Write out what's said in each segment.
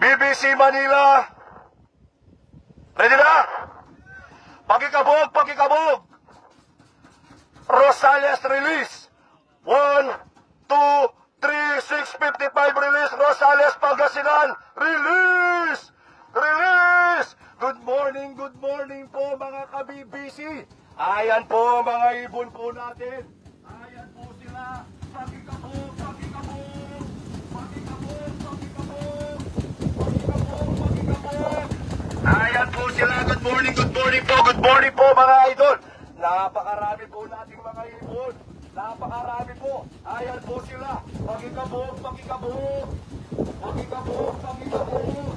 BBC Manila. Ready na? Pakikabog, pakikabog. Rosales release. 1, 2, 3, 6:55 release. Rosales Pangasinan. Release! Release! Good morning po mga ka-BBC. Ayan po mga ibon po natin. Ayan po sila. Pakikabog, pakikabog. Pakikabog, pakikabog. Pakikabog, pakikabog. Ayan po sila. Good morning po. Good morning po mga idol. Napakarami po nating mga ibon. Napakarami po. Ayan po sila. Pakikabog, pakikabog. Pakikabog, pakikabog.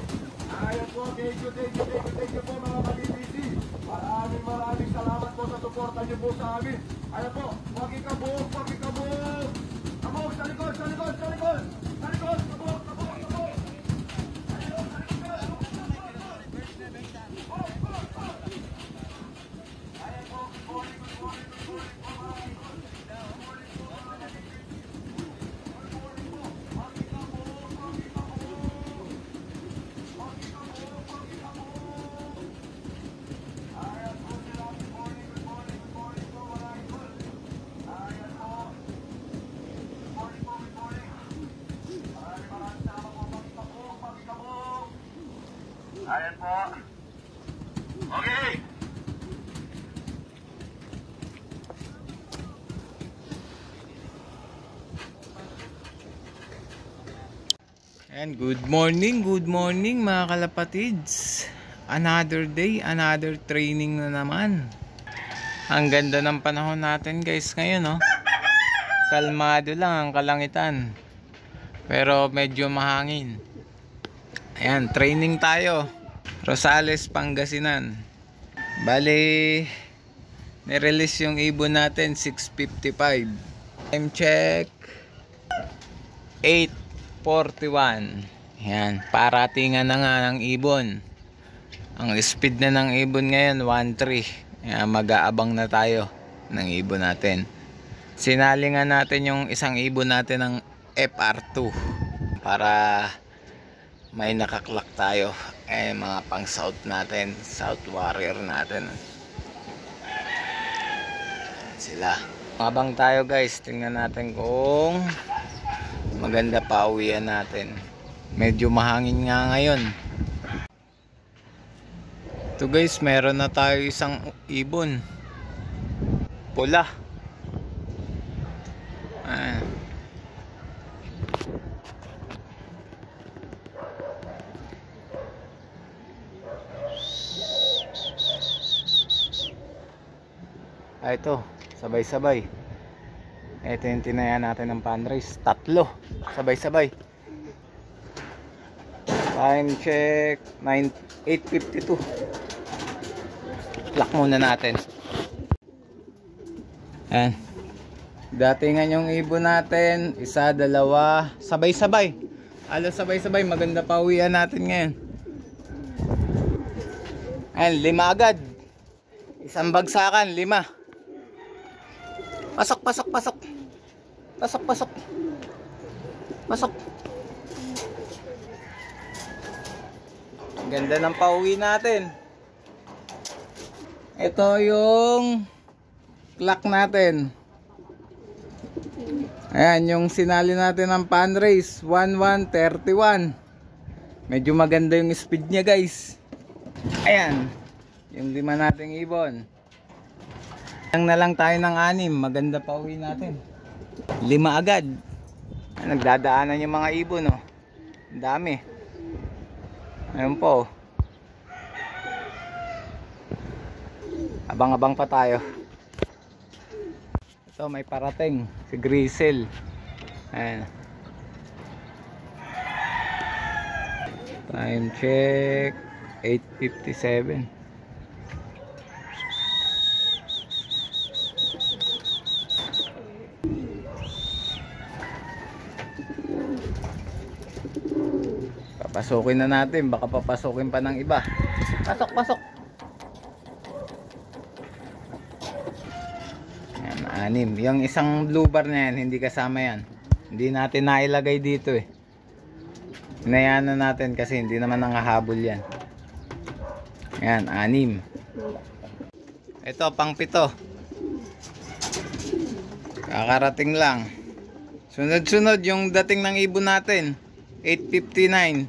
Ayan po. Thank you po mga ka-BBC. Maraming salamat po sa suporta niyo po sa amin. Ayan po. Pakikabog, pakikabog. Kabog, sa likod, sa likod, sa likod. Sa likod, kabog, kabog, kabog. Ayan po. Okay. And good morning mga kalapatids. Another day, another training na naman. Ang ganda ng panahon natin guys ngayon, no? Kalmado lang ang kalangitan. Pero medyo mahangin. Ayan, training tayo. Rosales, Pangasinan. Bali, nirelease yung ibon natin 6:55. Time check 8:41. Ayan, paratingan na nga ng ibon. Ang speed na ng ibon ngayon 1.3. Ayan, mag-aabang na tayo ng ibon natin. Sinalingan natin yung isang ibon natin ng FR2 para may nakaklak tayo. Mga pang south natin, south warrior natin. Sila. Habang tayo guys, tingnan natin kung maganda pa uwian natin. Medyo mahangin nga ngayon. Ito guys, meron na tayo isang ibon. Pula. Ito, sabay-sabay. Ito yung tinaya natin ng fundraise. 3, sabay-sabay. Time check 8:52. Lock muna natin. Ayan. Datingan yung ibon natin. 1, 2, sabay-sabay. Alos sabay-sabay. Maganda pa uwian natin ngayon. Ayan, 5 agad. Isang bagsakan, 5. Pasok. Ganda ng pauwi natin. Ito yung clock natin. Ayan, yung sinali natin ng fundraise 11:31. Medyo maganda yung speed niya guys. Ayan, yung 5 nating ibon. Lang na lang tayo ng 6. Maganda pa uwi natin. 5 agad. Nagdadaanan yung mga ibon, oh. Ang dami. Ayun po. Abang-abang pa tayo. Ito may parating. Si Grisel. Ayan. Time check 8:57. Papasukin na natin, baka papasukin pa ng iba. Pasok. Ayan, 6. Yung isang blue bar na yan, hindi kasama yan. Hindi natin nailagay dito eh. Hinayaan na natin kasi hindi naman nangahabol yan. Ayan, 6. Ito, pang 7. Kakarating lang. Sunod-sunod yung dating ng ibon natin. 8:59.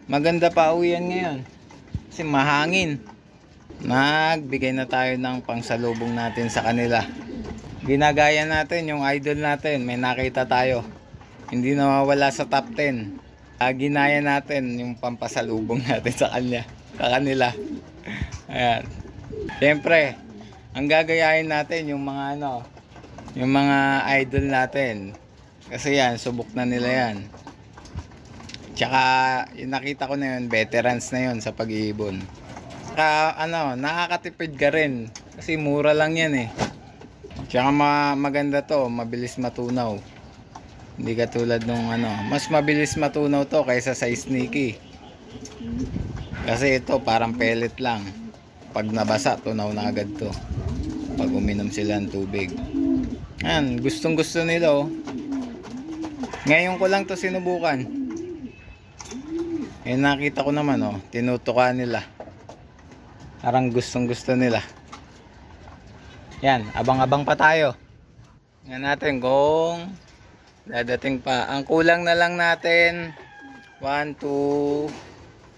Maganda pa uwi yan ngayon. Kasi mahangin. Nagbigay na tayo ng pangsalubong natin sa kanila. Ginagaya natin yung idol natin. May nakita tayo. Hindi nawawala sa top 10. Ginaya natin yung pampasalubong natin sa kanila. Ayan. Siyempre, ang gagayahin natin yung mga yung mga idol natin. Kasi yan, subok na nila yan. Tsaka, yung nakita ko na yun, veterans na yun sa pag-iibon. Tsaka, nakakatipid ka rin. Kasi mura lang yan eh. Tsaka maganda to, mabilis matunaw. Hindi katulad nung mas mabilis matunaw to kaysa sa sneaky. Kasi ito parang pellet lang. Pag nabasa, tunaw na agad to. Pag uminom sila ng tubig. Yan, gustong gusto nila oh. Ngayon ko lang to sinubukan. Eh nakita ko naman oh, tinutukan nila. Parang gustong gusto nila. Yan, abang-abang pa tayo. Tingnan natin kung dadating pa. Ang kulang na lang natin 1, 2,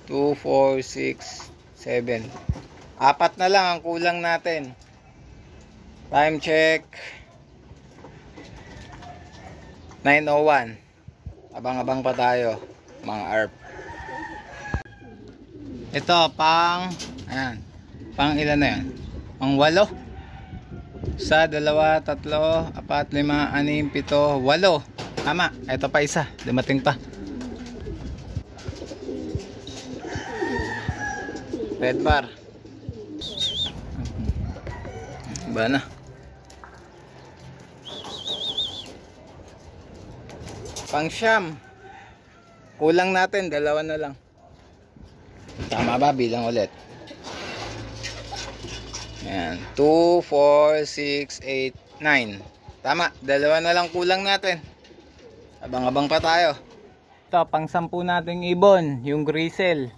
4, 6, 7. 4 na lang ang kulang natin. Time check 9:01. Abang-abang pa tayo mga ARP. Ito pang ilan na yan? Pang 8. 1, 2, 3, 4, 5, 6, 7, 8. Tama, ito pa isa, dumating pa. Red bar. Ba na? Pang siyam. Kulang natin, 2 na lang. Tama ba? Bilang ulit. Ayan, 2, 4, 6, 8, 9. Tama, 2 na lang kulang natin. Abang-abang pa tayo. Ito, pang 10 nating ibon, yung grisel.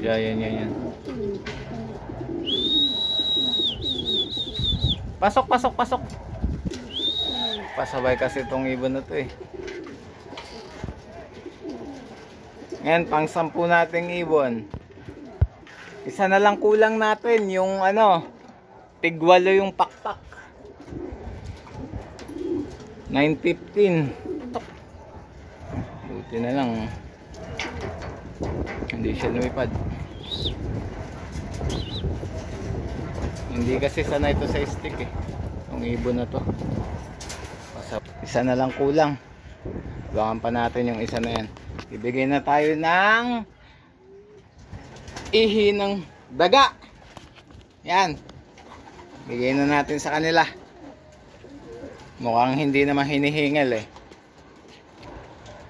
Yan. Pasok. Pasabay kasi itong ibon na to eh. Ngayon, pang 10 nating ibon. Isa na lang kulang natin, yung tig-8 yung pakpak. 9:15. Buti na lang. Hindi siya lumipad. Hindi kasi sanay ito sa stick eh. Yung ibon na to. Isa na lang kulang. Abangan pa natin yung isa na yan. Ibigay na tayo ng ihi ng daga. Yan. Bigay na natin sa kanila. Mukhang hindi naman hinihingal eh.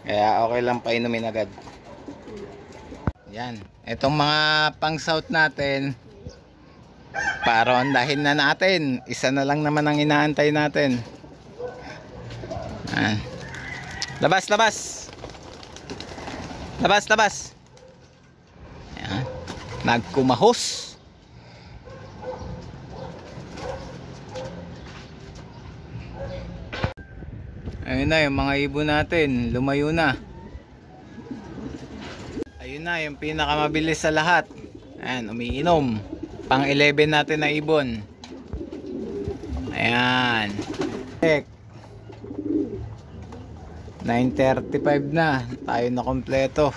Kaya okay lang painumin agad. Yan. Itong mga pang south natin, parondahin na natin. Isa na lang naman ang inaantay natin. Yan. Labas. Yan. Nagkumahos. Ayun na yung mga ibon natin, lumayo na. Ayun na yung pinakamabilis sa lahat. Ayan, umiinom. Pang 11 natin na ibon. Ayan. 9:35 na. Tayo na kompleto.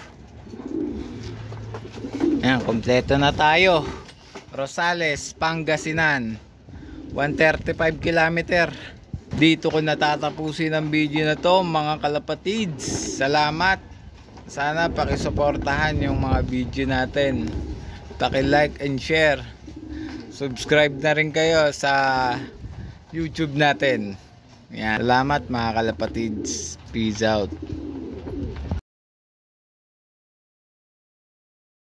Ayan, kompleto na tayo. Rosales, Pangasinan. 135 kilometer. Dito ko natatapusin ang video na to mga kalapatids. Salamat. Sana pakisuportahan yung mga video natin. Paki-like and share. Subscribe na rin kayo sa YouTube natin. Yan. Salamat mga kalapatids. Peace out.